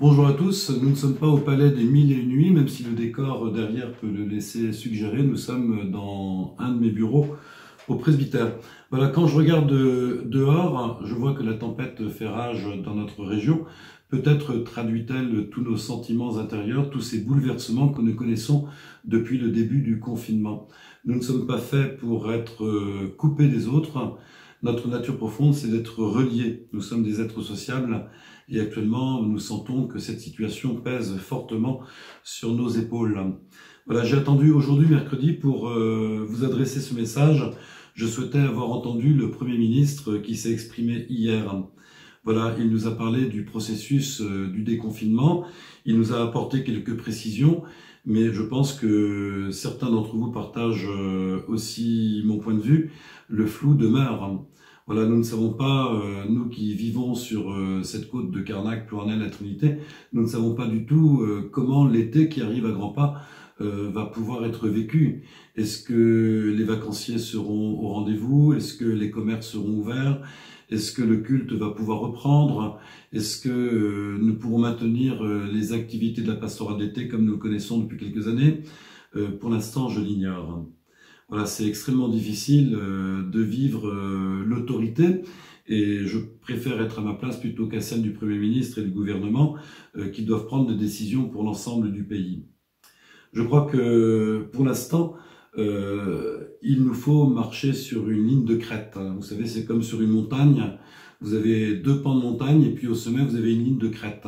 Bonjour à tous, nous ne sommes pas au Palais des Mille et une Nuits, même si le décor derrière peut le laisser suggérer. Nous sommes dans un de mes bureaux au presbytère. Voilà, quand je regarde dehors, je vois que la tempête fait rage dans notre région. Peut-être traduit-elle tous nos sentiments intérieurs, tous ces bouleversements que nous connaissons depuis le début du confinement. Nous ne sommes pas faits pour être coupés des autres. Notre nature profonde, c'est d'être reliés. Nous sommes des êtres sociables et actuellement, nous sentons que cette situation pèse fortement sur nos épaules. Voilà, j'ai attendu aujourd'hui, mercredi, pour vous adresser ce message. Je souhaitais avoir entendu le Premier ministre qui s'est exprimé hier. Voilà, il nous a parlé du processus du déconfinement. Il nous a apporté quelques précisions, mais je pense que certains d'entre vous partagent aussi mon point de vue. Le flou demeure. Voilà, nous ne savons pas, nous qui vivons sur cette côte de Carnac, Plouarnel, la Trinité, nous ne savons pas du tout comment l'été qui arrive à grands pas va pouvoir être vécu. Est-ce que les vacanciers seront au rendez-vous? Est-ce que les commerces seront ouverts? Est-ce que le culte va pouvoir reprendre? Est-ce que nous pourrons maintenir les activités de la pastorale d'été comme nous le connaissons depuis quelques années? Pour l'instant, je l'ignore. Voilà, c'est extrêmement difficile de vivre l'autorité et je préfère être à ma place plutôt qu'à celle du Premier ministre et du gouvernement qui doivent prendre des décisions pour l'ensemble du pays. Je crois que pour l'instant, il nous faut marcher sur une ligne de crête. Vous savez, c'est comme sur une montagne. Vous avez deux pans de montagne et puis au sommet, vous avez une ligne de crête.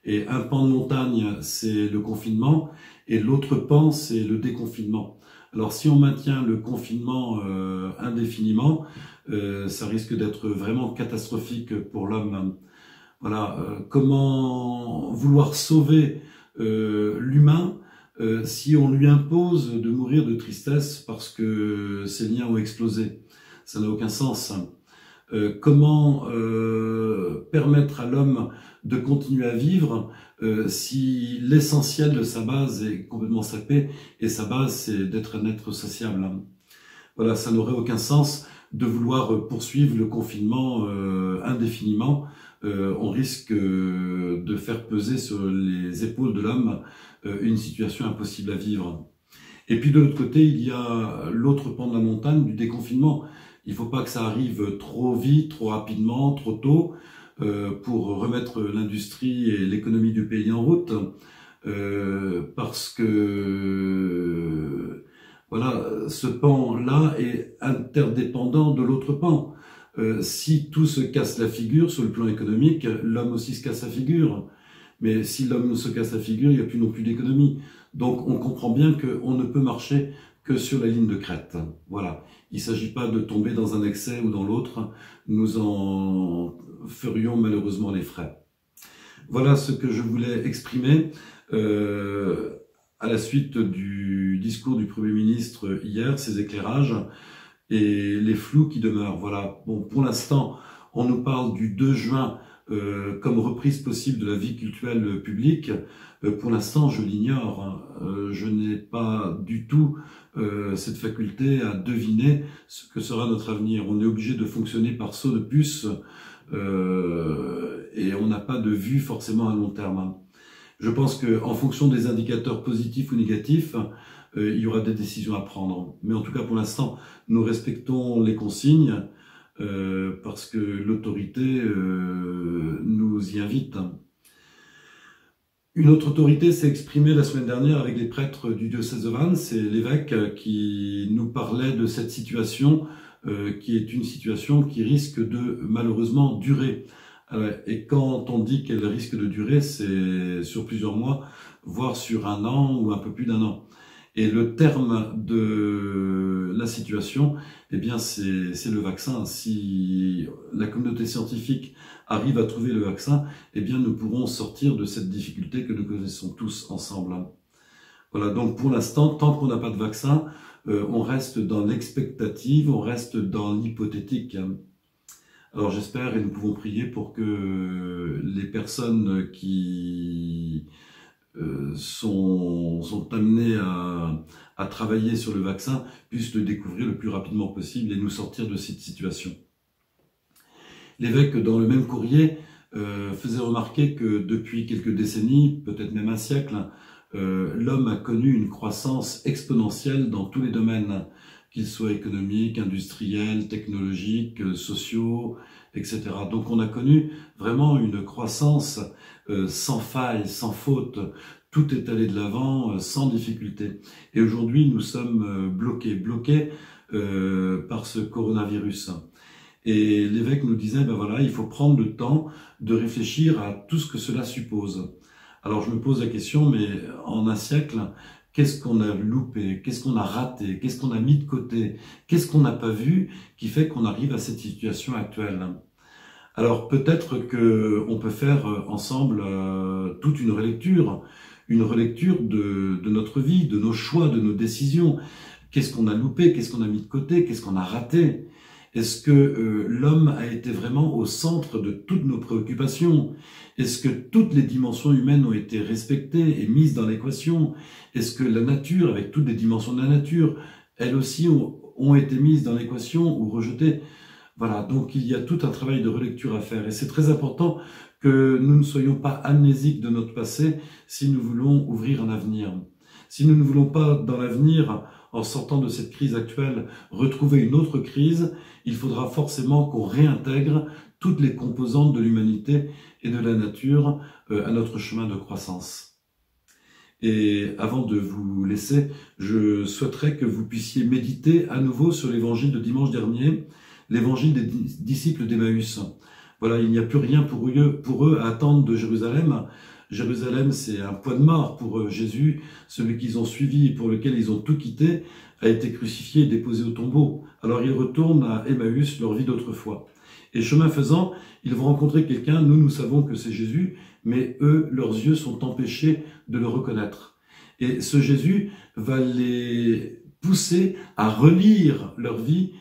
Et un pan de montagne, c'est le confinement et l'autre pan, c'est le déconfinement. Alors si on maintient le confinement indéfiniment, ça risque d'être vraiment catastrophique pour l'homme. Voilà, comment vouloir sauver l'humain si on lui impose de mourir de tristesse parce que ses liens ont explosé? Ça n'a aucun sens. Comment permettre à l'homme de continuer à vivre si l'essentiel de sa base est complètement sapé et sa base c'est d'être un être sociable. Voilà, ça n'aurait aucun sens de vouloir poursuivre le confinement indéfiniment. On risque de faire peser sur les épaules de l'homme une situation impossible à vivre. Et puis de l'autre côté, il y a l'autre pan de la montagne du déconfinement. Il ne faut pas que ça arrive trop vite, trop rapidement, trop tôt pour remettre l'industrie et l'économie du pays en route. Parce que voilà, ce pan-là est interdépendant de l'autre pan. Si tout se casse la figure sur le plan économique, l'homme aussi se casse la figure. Mais si l'homme se casse la figure, il n'y a plus non plus d'économie. Donc on comprend bien qu'on ne peut marcher que sur la ligne de crête. Voilà. Il ne s'agit pas de tomber dans un excès ou dans l'autre. Nous en ferions malheureusement les frais. Voilà ce que je voulais exprimer à la suite du discours du Premier ministre hier, ses éclairages et les flous qui demeurent. Voilà. Bon, pour l'instant, on nous parle du 2 juin comme reprise possible de la vie cultuelle publique. Pour l'instant, je l'ignore. Je n'ai pas du tout cette faculté à deviner ce que sera notre avenir. On est obligé de fonctionner par saut de puce et on n'a pas de vue forcément à long terme. Je pense qu'en fonction des indicateurs positifs ou négatifs, il y aura des décisions à prendre. Mais en tout cas, pour l'instant, nous respectons les consignes parce que l'autorité nous y invite. Une autre autorité s'est exprimée la semaine dernière avec les prêtres du diocèse de Vannes, c'est l'évêque qui nous parlait de cette situation qui est une situation qui risque de malheureusement durer. Et quand on dit qu'elle risque de durer, c'est sur plusieurs mois, voire sur un an ou un peu plus d'un an. Et le terme de la situation, eh bien, c'est le vaccin. Si la communauté scientifique arrive à trouver le vaccin, eh bien, nous pourrons sortir de cette difficulté que nous connaissons tous ensemble. Voilà, donc pour l'instant, tant qu'on n'a pas de vaccin, on reste dans l'expectative, on reste dans l'hypothétique. Alors j'espère et nous pouvons prier pour que les personnes qui sont amenées à travailler sur le vaccin puissent le découvrir le plus rapidement possible et nous sortir de cette situation. L'évêque, dans le même courrier, faisait remarquer que depuis quelques décennies, peut-être même un siècle, l'homme a connu une croissance exponentielle dans tous les domaines, qu'ils soient économiques, industriels, technologiques, sociaux, etc. Donc on a connu vraiment une croissance sans faille, sans faute. Tout est allé de l'avant sans difficulté. Et aujourd'hui, nous sommes bloqués par ce coronavirus. Et l'évêque nous disait, ben voilà, il faut prendre le temps de réfléchir à tout ce que cela suppose. Alors je me pose la question, mais en un siècle, qu'est-ce qu'on a loupé, qu'est-ce qu'on a raté, qu'est-ce qu'on a mis de côté, qu'est-ce qu'on n'a pas vu qui fait qu'on arrive à cette situation actuelle? Alors peut-être qu'on peut faire ensemble toute une relecture de notre vie, de nos choix, de nos décisions. Qu'est-ce qu'on a loupé, qu'est-ce qu'on a mis de côté, qu'est-ce qu'on a raté? Est-ce que l'homme a été vraiment au centre de toutes nos préoccupations? Est-ce que toutes les dimensions humaines ont été respectées et mises dans l'équation? Est-ce que la nature, avec toutes les dimensions de la nature, elles aussi ont été mises dans l'équation ou rejetées? Voilà, donc il y a tout un travail de relecture à faire et c'est très important que nous ne soyons pas amnésiques de notre passé si nous voulons ouvrir un avenir. Si nous ne voulons pas, dans l'avenir, en sortant de cette crise actuelle, retrouver une autre crise, il faudra forcément qu'on réintègre toutes les composantes de l'humanité et de la nature à notre chemin de croissance. Et avant de vous laisser, je souhaiterais que vous puissiez méditer à nouveau sur l'évangile de dimanche dernier, l'évangile des disciples d'Emmaüs. Voilà, il n'y a plus rien pour eux à attendre de Jérusalem. Jérusalem, c'est un point de mort pour Jésus. Celui qu'ils ont suivi et pour lequel ils ont tout quitté a été crucifié et déposé au tombeau. Alors ils retournent à Emmaüs, leur vie d'autrefois. Et chemin faisant, ils vont rencontrer quelqu'un, nous savons que c'est Jésus, mais eux, leurs yeux sont empêchés de le reconnaître. Et ce Jésus va les pousser à relire leur vie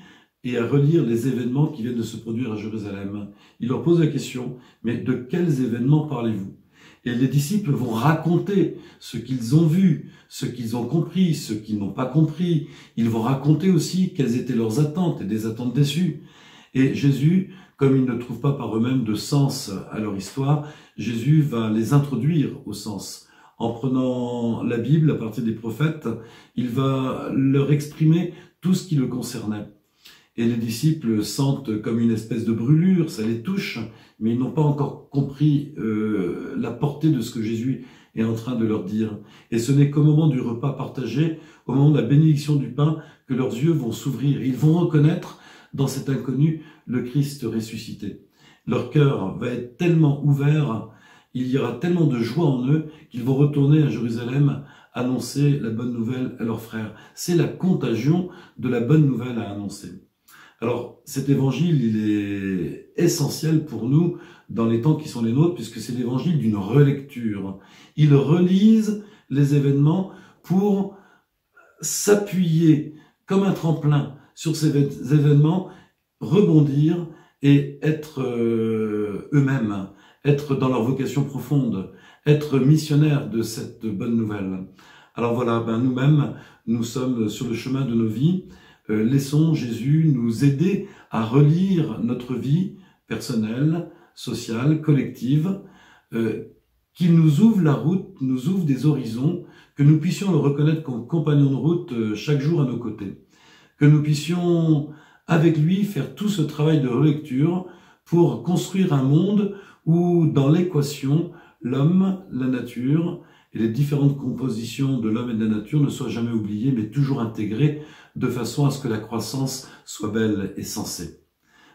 et à relire les événements qui viennent de se produire à Jérusalem. Il leur pose la question, mais de quels événements parlez-vous? Et les disciples vont raconter ce qu'ils ont vu, ce qu'ils ont compris, ce qu'ils n'ont pas compris. Ils vont raconter aussi quelles étaient leurs attentes et des attentes déçues. Et Jésus, comme ils ne trouvent pas par eux-mêmes de sens à leur histoire, Jésus va les introduire au sens. En prenant la Bible à partir des prophètes, il va leur exprimer tout ce qui le concernait. Et les disciples sentent comme une espèce de brûlure, ça les touche, mais ils n'ont pas encore compris la portée de ce que Jésus est en train de leur dire. Et ce n'est qu'au moment du repas partagé, au moment de la bénédiction du pain, que leurs yeux vont s'ouvrir. Ils vont reconnaître dans cet inconnu le Christ ressuscité. Leur cœur va être tellement ouvert, il y aura tellement de joie en eux qu'ils vont retourner à Jérusalem annoncer la bonne nouvelle à leurs frères. C'est la contagion de la bonne nouvelle à annoncer. Alors, cet évangile, il est essentiel pour nous dans les temps qui sont les nôtres, puisque c'est l'évangile d'une relecture. Ils relisent les événements pour s'appuyer comme un tremplin sur ces événements, rebondir et être eux-mêmes, être dans leur vocation profonde, être missionnaires de cette bonne nouvelle. Alors voilà, nous-mêmes, nous sommes sur le chemin de nos vies. Laissons Jésus nous aider à relire notre vie personnelle, sociale, collective, qu'il nous ouvre la route, nous ouvre des horizons, que nous puissions le reconnaître comme compagnon de route chaque jour à nos côtés, que nous puissions avec lui faire tout ce travail de relecture pour construire un monde où dans l'équation, l'homme, la nature et les différentes compositions de l'homme et de la nature ne soient jamais oubliées, mais toujours intégrées de façon à ce que la croissance soit belle et sensée.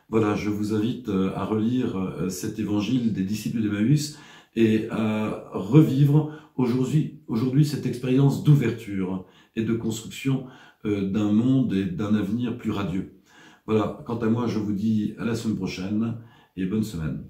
Voilà, je vous invite à relire cet évangile des disciples d'Emmaüs et à revivre aujourd'hui cette expérience d'ouverture et de construction d'un monde et d'un avenir plus radieux. Voilà, quant à moi, je vous dis à la semaine prochaine et bonne semaine.